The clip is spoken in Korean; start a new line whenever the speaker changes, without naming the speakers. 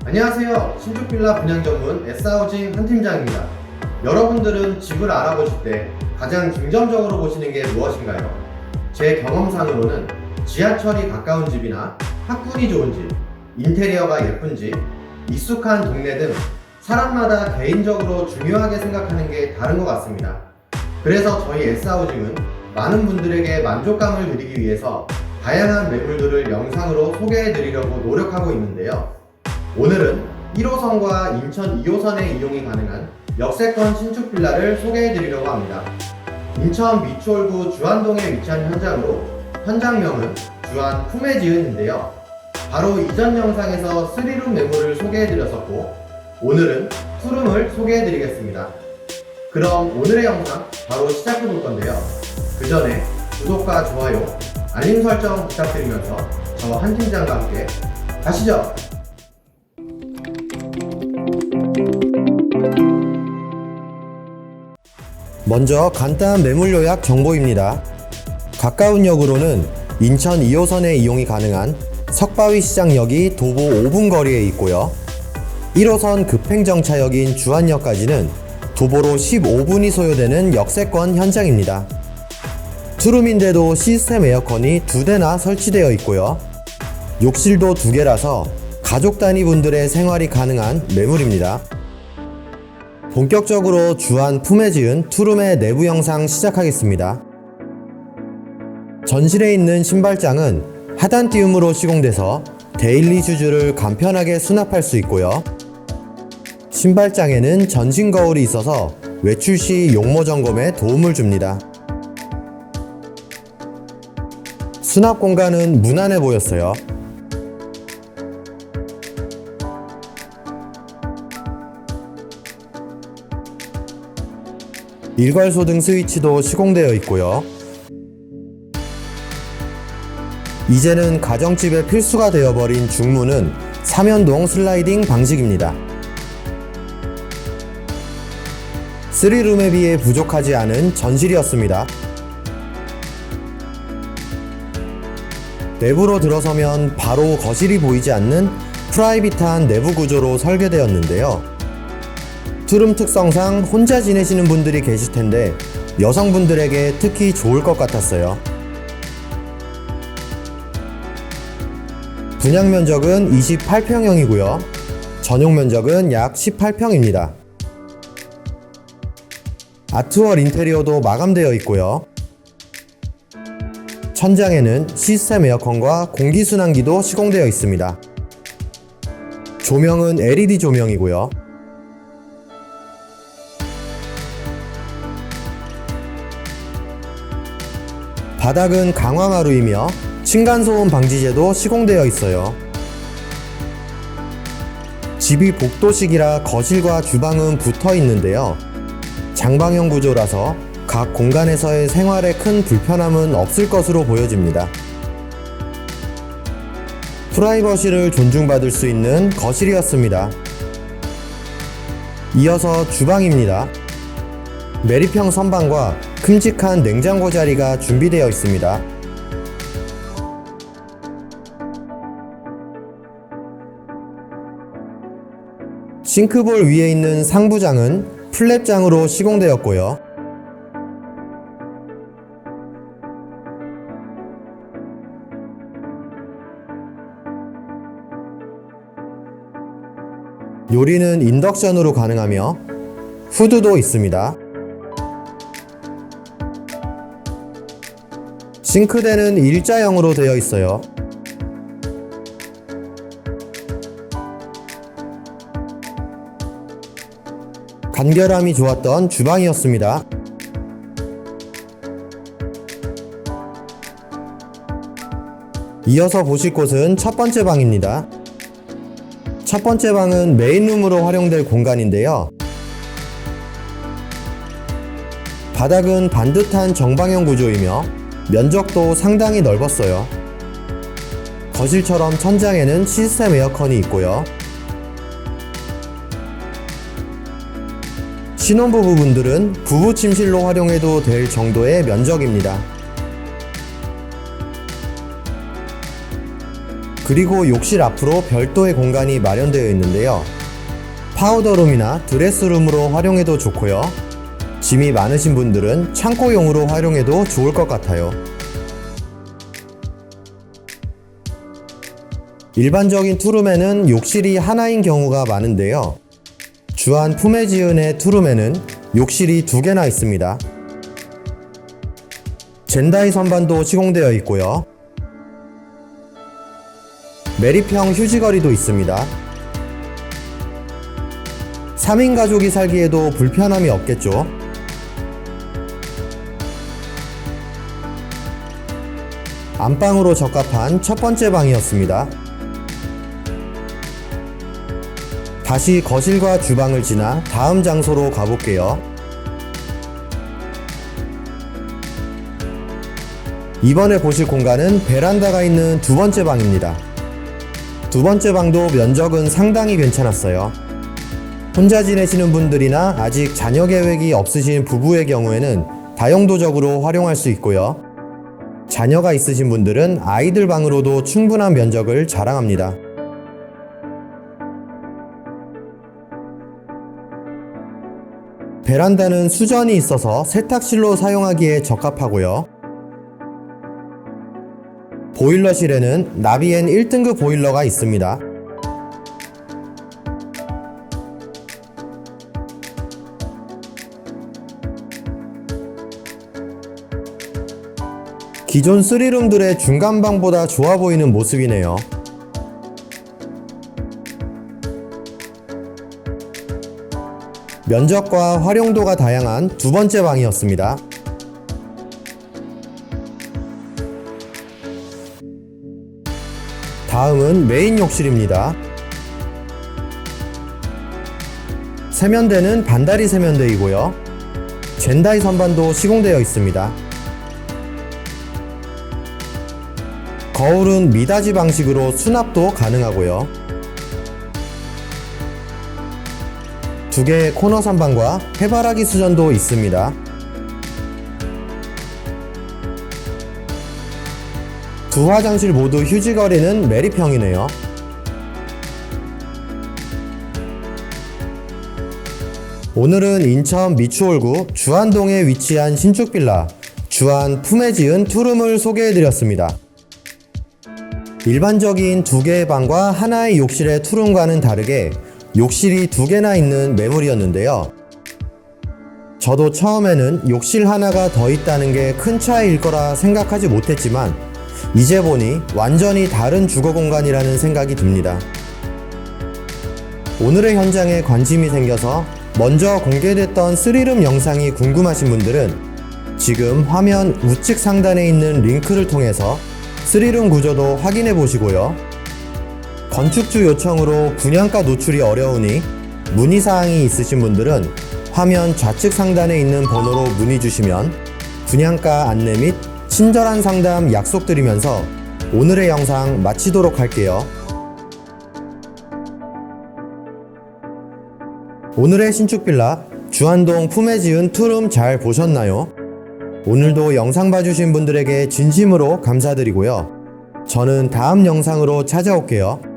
안녕하세요. 신축빌라 분양 전문 S하우징 한 팀장입니다. 여러분들은 집을 알아보실 때 가장 중점적으로 보시는 게 무엇인가요? 제 경험상으로는 지하철이 가까운 집이나 학군이 좋은 집, 인테리어가 예쁜 집, 익숙한 동네 등 사람마다 개인적으로 중요하게 생각하는 게 다른 것 같습니다. 그래서 저희 S하우징은 많은 분들에게 만족감을 드리기 위해서 다양한 매물들을 영상으로 소개해 드리려고 노력하고 있는데요. 오늘은 1호선과 인천 2호선의 이용이 가능한 역세권 신축 빌라를 소개해 드리려고 합니다. 인천 미추홀구 주안동에 위치한 현장으로 현장명은 주안 푸메지은인데요. 바로 이전 영상에서 3룸 매물을 소개해 드렸었고 오늘은 2룸을 소개해 드리겠습니다. 그럼 오늘의 영상 바로 시작해 볼 건데요. 그 전에 구독과 좋아요, 알림 설정 부탁드리면서 저 한 팀장과 함께 가시죠! 먼저 간단한 매물 요약 정보입니다. 가까운 역으로는 인천 2호선의 이용이 가능한 석바위 시장역이 도보 5분 거리에 있고요. 1호선 급행정차역인 주안역까지는 도보로 15분이 소요되는 역세권 현장입니다. 투룸인데도 시스템 에어컨이 2대나 설치되어 있고요. 욕실도 2개라서 가족 단위 분들의 생활이 가능한 매물입니다. 본격적으로 주안 푸메지은 투룸의 내부 영상 시작하겠습니다. 전실에 있는 신발장은 하단 띄움으로 시공돼서 데일리 슈즈를 간편하게 수납할 수 있고요. 신발장에는 전신 거울이 있어서 외출 시 용모 점검에 도움을 줍니다. 수납 공간은 무난해 보였어요. 일괄소등 스위치도 시공되어 있고요. 이제는 가정집의 필수가 되어버린 중문은 삼연동 슬라이딩 방식입니다. 3룸에 비해 부족하지 않은 전실이었습니다. 내부로 들어서면 바로 거실이 보이지 않는 프라이빗한 내부 구조로 설계되었는데요. 투룸 특성상 혼자 지내시는 분들이 계실 텐데 여성분들에게 특히 좋을 것 같았어요. 분양 면적은 28평형이고요. 전용 면적은 약 18평입니다. 아트월 인테리어도 마감되어 있고요. 천장에는 시스템 에어컨과 공기순환기도 시공되어 있습니다. 조명은 LED 조명이고요. 바닥은 강화마루이며 층간소음 방지제도 시공되어 있어요. 집이 복도식이라 거실과 주방은 붙어 있는데요. 장방형 구조라서 각 공간에서의 생활에 큰 불편함은 없을 것으로 보여집니다. 프라이버시를 존중받을 수 있는 거실이었습니다. 이어서 주방입니다. 메리평 선반과 큼직한 냉장고 자리가 준비되어 있습니다. 싱크볼 위에 있는 상부장은 플랩장으로 시공되었고요. 요리는 인덕션으로 가능하며 후드도 있습니다. 싱크대는 일자형으로 되어 있어요. 간결함이 좋았던 주방이었습니다. 이어서 보실 곳은 첫 번째 방입니다. 첫 번째 방은 메인룸으로 활용될 공간인데요. 바닥은 반듯한 정방형 구조이며 면적도 상당히 넓었어요. 거실처럼 천장에는 시스템 에어컨이 있고요. 신혼부부분들은 부부 침실로 활용해도 될 정도의 면적입니다. 그리고 욕실 앞으로 별도의 공간이 마련되어 있는데요. 파우더룸이나 드레스룸으로 활용해도 좋고요. 짐이 많으신 분들은 창고용으로 활용해도 좋을 것 같아요. 일반적인 투룸에는 욕실이 하나인 경우가 많은데요. 주한 푸메지은의 투룸에는 욕실이 2개나 있습니다. 젠다이 선반도 시공되어 있고요. 메리평 휴지거리도 있습니다. 3인 가족이 살기에도 불편함이 없겠죠. 안방으로 적합한 첫 번째 방이었습니다. 다시 거실과 주방을 지나 다음 장소로 가볼게요. 이번에 보실 공간은 베란다가 있는 두 번째 방입니다. 두 번째 방도 면적은 상당히 괜찮았어요. 혼자 지내시는 분들이나 아직 자녀 계획이 없으신 부부의 경우에는 다용도적으로 활용할 수 있고요. 자녀가 있으신 분들은 아이들 방으로도 충분한 면적을 자랑합니다. 베란다는 수전이 있어서 세탁실로 사용하기에 적합하고요. 보일러실에는 나비엔 1등급 보일러가 있습니다. 기존 3룸들의 중간방보다 좋아 보이는 모습이네요. 면적과 활용도가 다양한 두 번째 방이었습니다. 다음은 메인 욕실입니다. 세면대는 반다리 세면대이고요. 젠다이 선반도 시공되어 있습니다. 거울은 미닫이 방식으로 수납도 가능하고요. 2개의 코너 선반과 해바라기 수전도 있습니다. 두 화장실 모두 휴지거리는 메리평이네요. 오늘은 인천 미추홀구 주안동에 위치한 신축 빌라 주안 푸메지은 투룸을 소개해드렸습니다. 일반적인 2개의 방과 하나의 욕실의 투룸과는 다르게 욕실이 2개나 있는 매물이었는데요. 저도 처음에는 욕실 하나가 더 있다는 게 큰 차이일 거라 생각하지 못했지만 이제 보니 완전히 다른 주거 공간이라는 생각이 듭니다. 오늘의 현장에 관심이 생겨서 먼저 공개됐던 3룸 영상이 궁금하신 분들은 지금 화면 우측 상단에 있는 링크를 통해서 3룸 구조도 확인해 보시고요. 건축주 요청으로 분양가 노출이 어려우니 문의사항이 있으신 분들은 화면 좌측 상단에 있는 번호로 문의 주시면 분양가 안내 및 친절한 상담 약속드리면서 오늘의 영상 마치도록 할게요. 오늘의 신축 빌라 주안동 푸메지은 투룸 잘 보셨나요? 오늘도 영상 봐주신 분들에게 진심으로 감사드리고요. 저는 다음 영상으로 찾아올게요.